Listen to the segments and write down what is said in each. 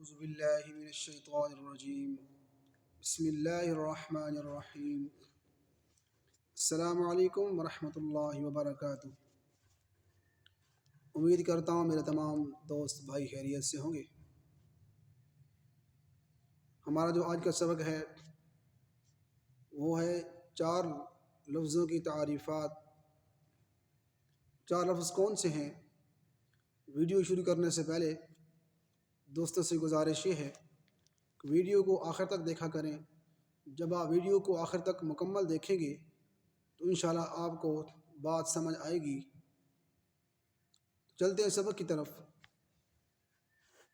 اعوذ باللہ من الشیطان الرجیم بسم اللہ الرحمن الرحیم السلام علیکم ورحمۃ اللہ وبرکاتہ۔ امید کرتا ہوں میرے تمام دوست بھائی خیریت سے ہوں گے۔ ہمارا جو آج کا سبق ہے وہ ہے 4 لفظوں کی تعریفات۔ 4 لفظ کون سے ہیں؟ ویڈیو شروع کرنے سے پہلے دوستوں سے گزارش یہ ہے کہ ویڈیو کو آخر تک دیکھا کریں۔ جب آپ ویڈیو کو آخر تک مکمل دیکھیں گے تو انشاءاللہ آپ کو بات سمجھ آئے گی۔ چلتے ہیں سبق کی طرف۔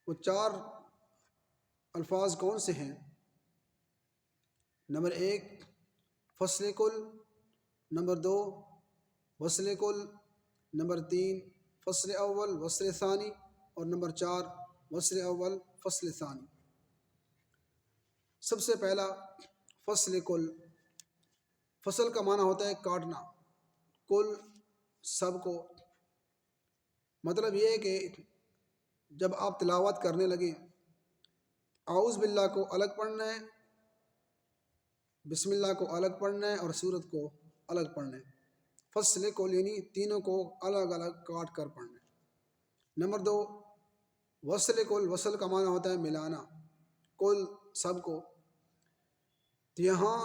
وہ 4 الفاظ کون سے ہیں؟ نمبر 1 فصل کل، نمبر 2 وصل کل، نمبر 3 فصل اول وصل ثانی، اور نمبر 4 وصل اول فصل ثانی۔ سب سے پہلا فصل کل۔ فصل کا معنی ہوتا ہے کاٹنا، کل سب کو۔ مطلب یہ ہے کہ جب آپ تلاوت کرنے لگیں اعوذ باللہ کو الگ پڑھنا ہے، بسم اللہ کو الگ پڑھنا ہے، اور سورت کو الگ پڑھنا ہے۔ فصل کل یعنی تینوں کو الگ الگ کاٹ کر پڑھنا ہے۔ نمبر 2 وصل کل۔ وصل کا معنی ہوتا ہے ملانا، کل سب کو۔ تو یہاں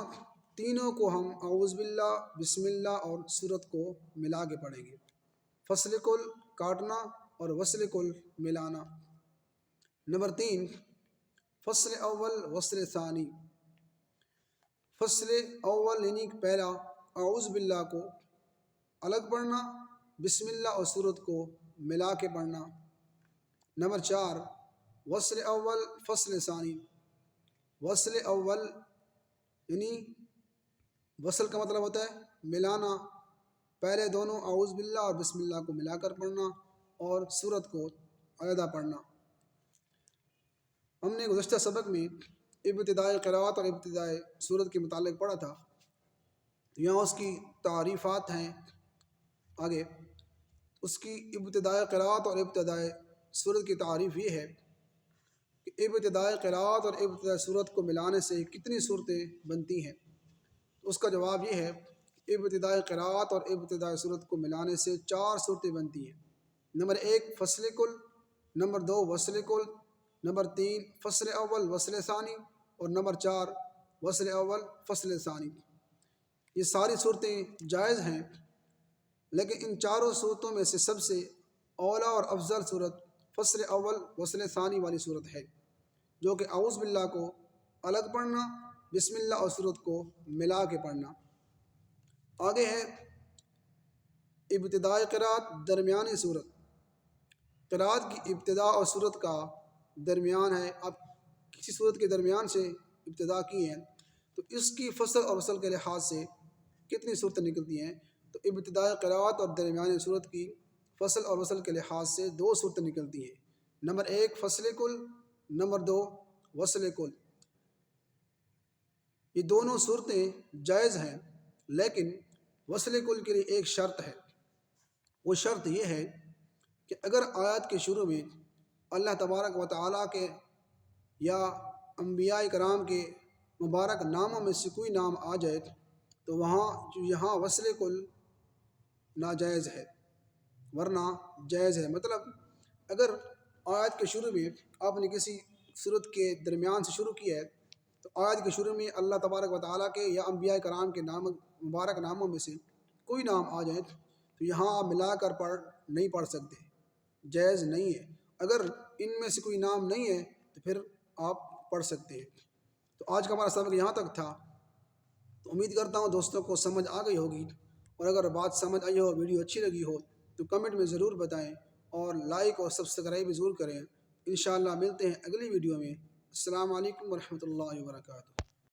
تینوں کو ہم اعوذ باللہ، بسم اللہ اور سورت کو ملا کے پڑھیں گے۔ فصل کل کاٹنا اور وصل کل ملانا۔ نمبر 3 فصل اول وصل ثانی۔ فصل اول یعنی پہلا اعوذ باللہ کو الگ پڑھنا، بسم اللہ اور سورت کو ملا کے پڑھنا۔ نمبر 4 وصل اول فصل ثانی۔ وصل اول یعنی وصل کا مطلب ہوتا ہے ملانا، پہلے دونوں اعوذ باللہ اور بسم اللہ کو ملا کر پڑھنا اور سورت کو علیحدہ پڑھنا۔ ہم نے گزشتہ سبق میں ابتدائی قرأت اور ابتدائی سورت کے متعلق پڑھا تھا۔ یہاں اس کی تعریفات ہیں آگے۔ اس کی ابتدائی قرأت اور ابتدائی سورت کی تعریف یہ ہے کہ ابتدائی قرأت اور ابتدائی سورت کو ملانے سے کتنی صورتیں بنتی ہیں؟ اس کا جواب یہ ہے کہ ابتدائی قرأت اور ابتدائی سورت کو ملانے سے 4 صورتیں بنتی ہیں۔ نمبر 1 فصل کل، نمبر 2 وصل کل، نمبر 3 فصل اول وصل ثانی، اور نمبر 4 وصل اول فصل ثانی۔ یہ ساری صورتیں جائز ہیں، لیکن ان 4 صورتوں میں سے سب سے اولیٰ اور افضل صورت فصل اول وصل ثانی والی صورت ہے، جو کہ اعوذ باللہ کو الگ پڑھنا، بسم اللہ اور سورت کو ملا کے پڑھنا۔ آگے ہے ابتدائی قرأت، درمیانی صورت۔ قرأت کی ابتدا اور صورت کا درمیان ہے۔ آپ کسی صورت کے درمیان سے ابتدا کی ہیں تو اس کی فصل اور وصل کے لحاظ سے کتنی صورتیں نکلتی ہیں؟ تو ابتدائی قرأت اور درمیانی صورت کی فصل اور وصل کے لحاظ سے 2 صورتیں نکلتی ہیں۔ نمبر 1 فصل کل، نمبر 2 وصل کل۔ یہ دونوں صورتیں جائز ہیں، لیکن وصل کل کے لیے ایک شرط ہے۔ وہ شرط یہ ہے کہ اگر آیات کے شروع میں اللہ تبارک و تعالیٰ کے یا انبیاء کرام کے مبارک ناموں میں سے کوئی نام آ جائے تو یہاں وصل کل ناجائز ہے، ورنہ جائز ہے۔ مطلب اگر آیت کے شروع میں آپ نے کسی صورت کے درمیان سے شروع کیا ہے تو آیت کے شروع میں اللہ تبارک و تعالیٰ کے یا انبیاء کرام کے مبارک ناموں میں سے کوئی نام آ جائے تو یہاں آپ ملا کر نہیں پڑھ سکتے، جائز نہیں ہے۔ اگر ان میں سے کوئی نام نہیں ہے تو پھر آپ پڑھ سکتے ہیں۔ تو آج کا ہمارا سبق یہاں تک تھا۔ تو امید کرتا ہوں دوستوں کو سمجھ آ گئی ہوگی، اور اگر بات سمجھ آئی ہو، ویڈیو اچھی لگی ہو تو کمنٹ میں ضرور بتائیں، اور لائک اور سبسکرائب ضرور کریں۔ انشاءاللہ ملتے ہیں اگلی ویڈیو میں۔ السلام علیکم ورحمۃ اللہ وبرکاتہ۔